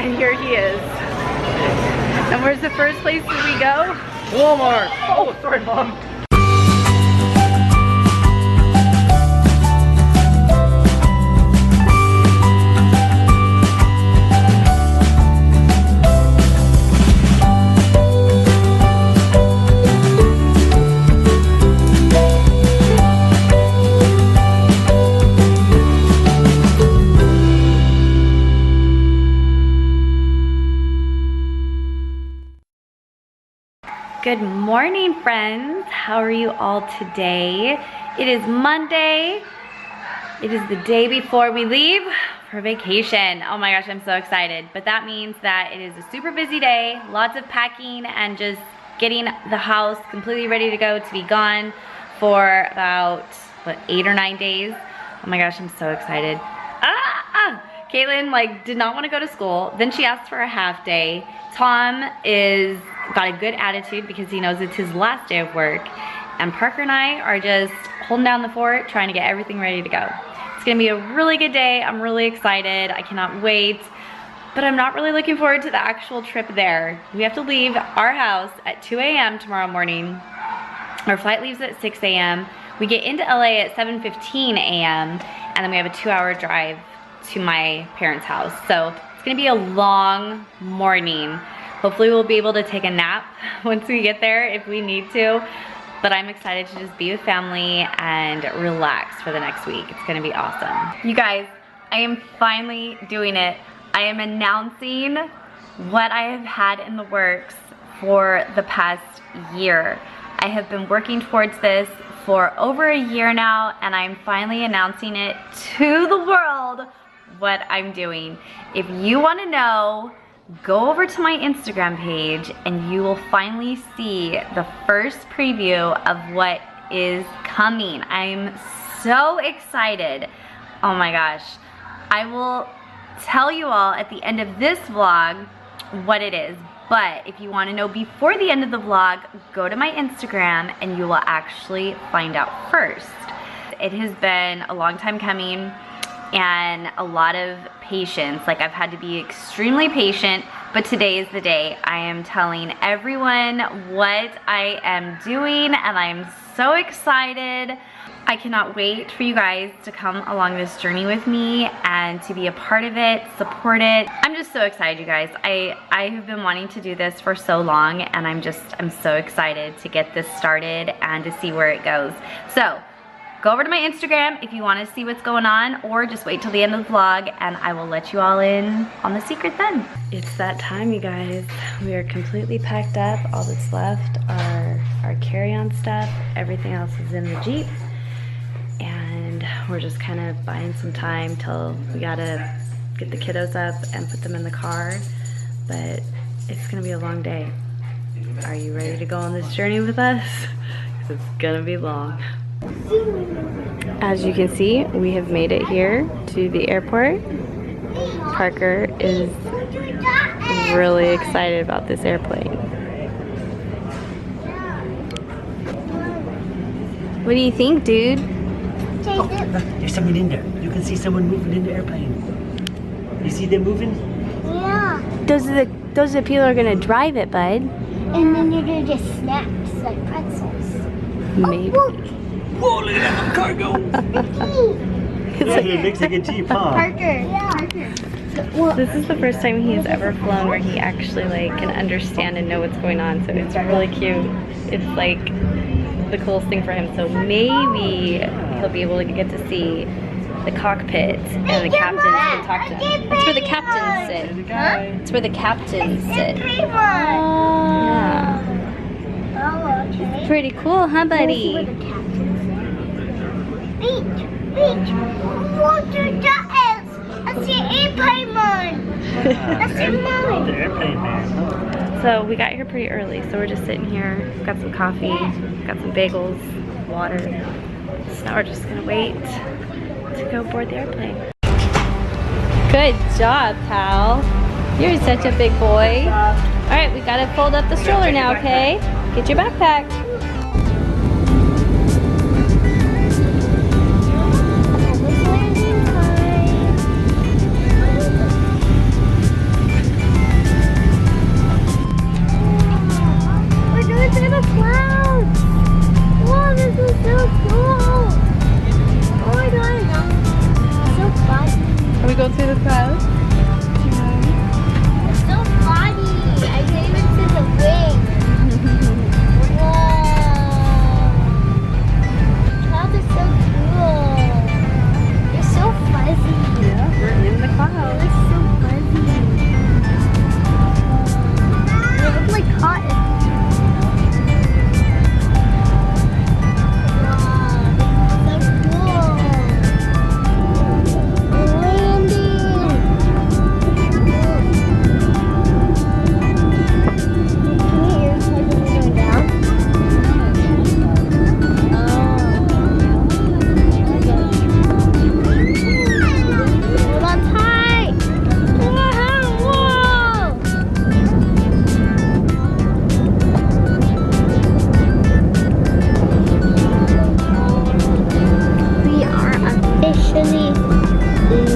And here he is. And where's the first place that we go? Walmart. Oh, sorry, Mom. Good morning, friends. How are you all today? It is Monday. It is the day before we leave for vacation. Oh my gosh, I'm so excited. But that means that it is a super busy day, lots of packing and just getting the house completely ready to go to be gone for about, what, 8 or 9 days. Oh my gosh, I'm so excited. Caitlin did not want to go to school. Then she asked for a half day. Tom got a good attitude because he knows it's his last day of work. And Parker and I are just holding down the fort, trying to get everything ready to go. It's gonna be a really good day. I'm really excited. I cannot wait. But I'm not really looking forward to the actual trip there. We have to leave our house at 2 a.m. tomorrow morning. Our flight leaves at 6 a.m. We get into LA at 7:15 a.m. and then we have a 2-hour drive to my parents' house. So it's gonna be a long morning. Hopefully we'll be able to take a nap once we get there if we need to. But I'm excited to just be with family and relax for the next week. It's gonna be awesome. You guys, I am finally doing it. I am announcing what I have had in the works for the past year. I have been working towards this for over a year now, and I'm finally announcing it to the world what I'm doing. If you wanna know, go over to my Instagram page and you will finally see the first preview of what is coming. I'm so excited. Oh my gosh. I will tell you all at the end of this vlog what it is. But if you want to know before the end of the vlog, go to my Instagram and you will actually find out first. It has been a long time coming and a lot of patience. I've had to be extremely patient, but today is the day. I am telling everyone what I am doing and I'm so excited. I cannot wait for you guys to come along this journey with me and to be a part of it, support it. I'm just so excited, you guys. I have been wanting to do this for so long and I'm so excited to get this started and to see where it goes. So, go over to my Instagram if you want to see what's going on, or just wait till the end of the vlog and I will let you all in on the secret then. It's that time, you guys. We are completely packed up. All that's left are our carry-on stuff. Everything else is in the Jeep. And we're just kind of buying some time till we gotta get the kiddos up and put them in the car. But it's gonna be a long day. Are you ready to go on this journey with us? Because it's gonna be long. As you can see, we have made it here to the airport. Parker is really excited about this airplane. What do you think, dude? Oh, there's someone in there. You can see someone moving in the airplane. You see them moving? Yeah. Those are the people who are gonna drive it, bud. And then you're gonna just snacks like pretzels. Maybe. Oh, Whoa, look at that cargo! Yeah, it looks like a Jeep, huh? Parker. Yeah. Parker. This is the first time he has ever flown where he actually can understand and know what's going on, so it's really cute. It's the coolest thing for him, so maybe he'll be able to get to see the cockpit and the captains can talk to him. That's where the captains sit. That's where the captains sit. Yeah. Oh, okay. Pretty cool, huh, buddy? Wait. What is that? That's the airplane man. That's the man. The airplane man. So we got here pretty early, so we're just sitting here. Got some coffee, got some bagels, water. So now we're just gonna wait to go board the airplane. Good job, pal. You're such a big boy. All right, we gotta fold up the stroller now, okay? Get your backpack. go through the crowd? It's so funny. I can't even see the wing. Whoa. Clouds are so cool. They're so fuzzy. Yeah, we're in the clouds. They're so fuzzy. They look like cotton. Wow, so cool.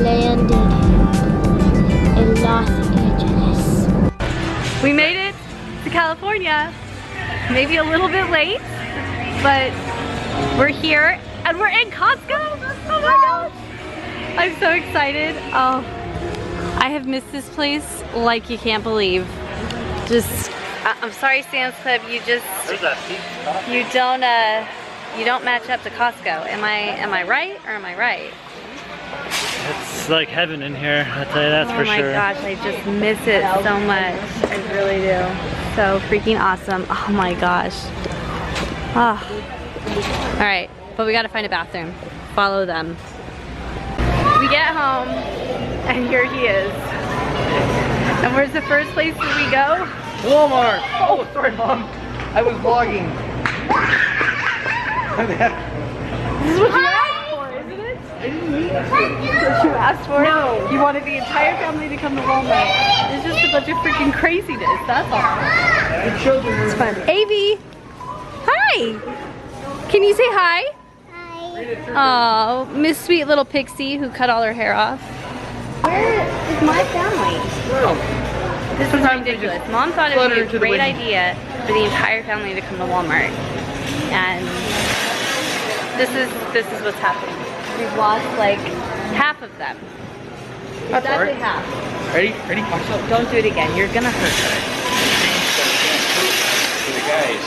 Landed in Los Angeles. We made it to California. Maybe a little bit late, but we're here and we're in Costco. Oh my gosh. I'm so excited. Oh, I have missed this place like you can't believe. Just, I'm sorry, Sam's Club, you don't match up to Costco. Am I right or am I right? It's like heaven in here, I'll tell you that's for sure. Oh my gosh, I just miss it so much. I really do. So freaking awesome. Oh my gosh. Oh. All right, but we gotta find a bathroom. Follow them. We get home, and here he is. And where's the first place that we go? Walmart! Oh, sorry, Mom. I was vlogging. How the heck? This is what you asked for, isn't it? I didn't mean This is what you asked for? No. You wanted the entire family to come to Walmart. It's just a bunch of freaking craziness, that's all. The children were fun. Avie! Hi! Can you say hi? Oh, Miss Sweet Little Pixie who cut all her hair off. Where is my family? This is ridiculous. Mom thought it would be a great idea for the entire family to come to Walmart. And this is what's happening. We've lost like half of them. That's Exactly alright. half. Ready? Ready? Don't do it again. You're gonna hurt her. For the guys.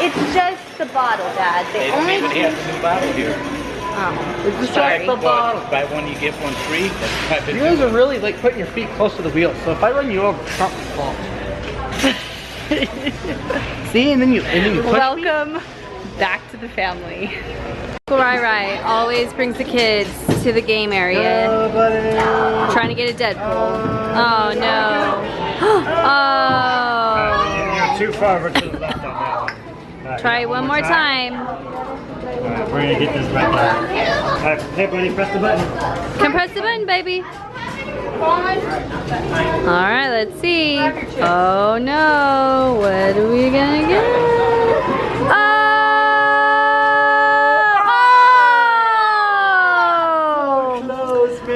It's just the bottle, Dad. They only They have the new bottle here. Oh, Sorry, the bottle. buy one, you get one free. That's You guys are really like putting your feet close to the wheel, so if I run you over, it's not my fault. See, and then you push me. Welcome back to the family. Uncle Rai always brings the kids to the game area. Trying to get a Deadpool. Oh no. Oh. You're too far over to the left on that one. Alright, Try it one more time. Alright, we're gonna get this right now. Alright, hey buddy, press the button. Come press the button, baby. Alright, let's see. Oh no. What are we gonna get?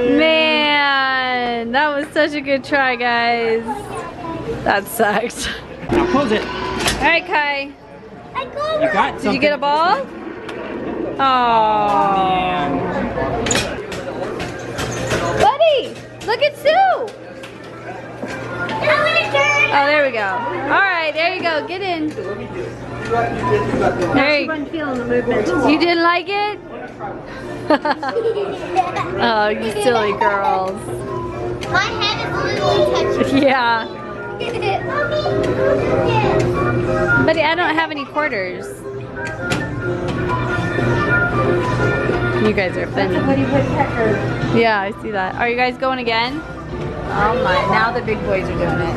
Man, that was such a good try, guys. That sucked. Now close it. Alright, Kai. I got You got Did something. you get a ball? Oh. Buddy, look at Sue. Oh, there we go. Alright, there you go. Get in. There you go. You didn't like it? Oh, you silly girls. My head is literally touching. Yeah. Buddy, I don't have any quarters. You guys are funny. Yeah, I see that. Are you guys going again? Oh my, now the big boys are doing it.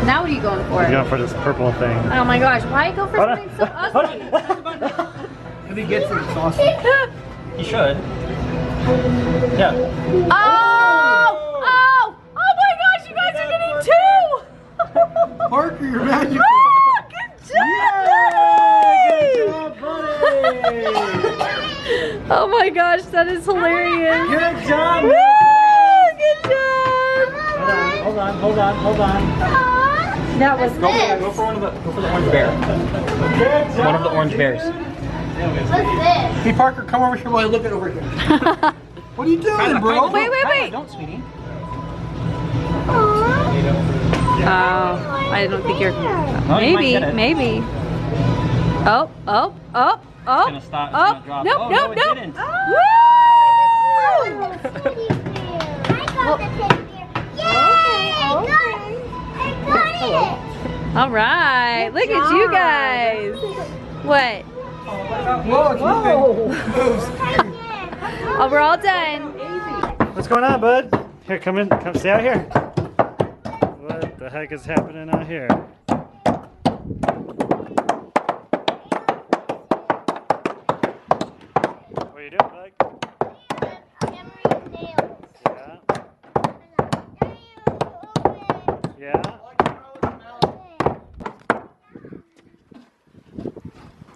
Now what are you going for? We're going for this purple thing. Oh my gosh, why go for something so ugly? If he gets it, it's awesome. He should. Yeah. Oh! Oh! Oh my gosh, you guys are getting two! Parker, you're magical. Oh, good job, buddy! Oh my gosh, that is hilarious. Good job! Woo! Good job! Hold on. That was Go for one of the orange bears. One of the orange bears. What's this? Hey Parker, come over here while I look it over here. What are you doing, bro? Wait, wait, wait. Don't, sweetie. Oh, I don't think you're. No, you might get Maybe, it. maybe. Oh, oh, oh, oh. It's gonna stop. It's Oh, gonna drop. nope, Oh, nope, no, it nope. didn't. Oh, teddy bear. I got the teddy bear. Yay! I got it. All right, look at you guys. What? Whoa! Oh, we're all done. What's going on, bud? Here, come in. Come stay out here. What the heck is happening out here? What are you doing, bud? Yeah. Yeah.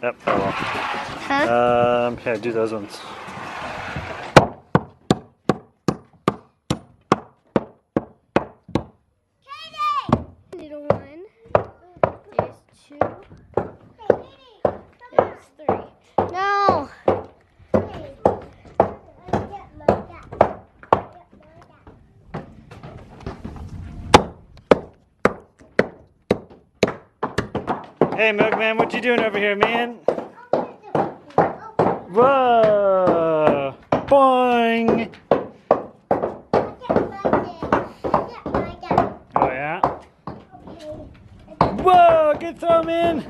Yep. Oh well. Here, do those ones. Little one. There's two. There's three. No. Hey, Milkman, what you doing over here, man? Whoa! Boing! Oh yeah. Whoa! Good throw, man.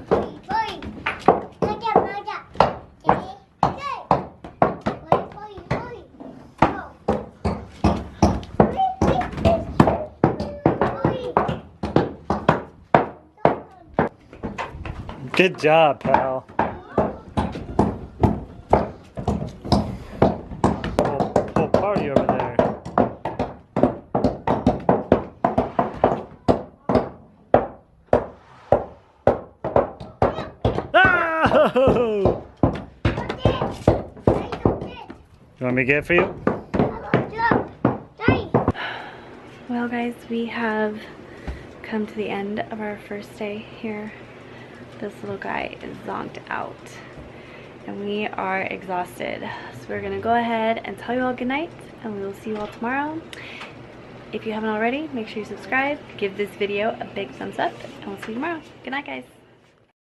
Good job, pal. Whole party over there. Oh! You want me to get it for you? Well, guys, we have come to the end of our first day here. This little guy is zonked out and we are exhausted. So we're gonna go ahead and tell you all good night and we will see you all tomorrow. If you haven't already, make sure you subscribe, give this video a big thumbs up, and we'll see you tomorrow. Good night, guys.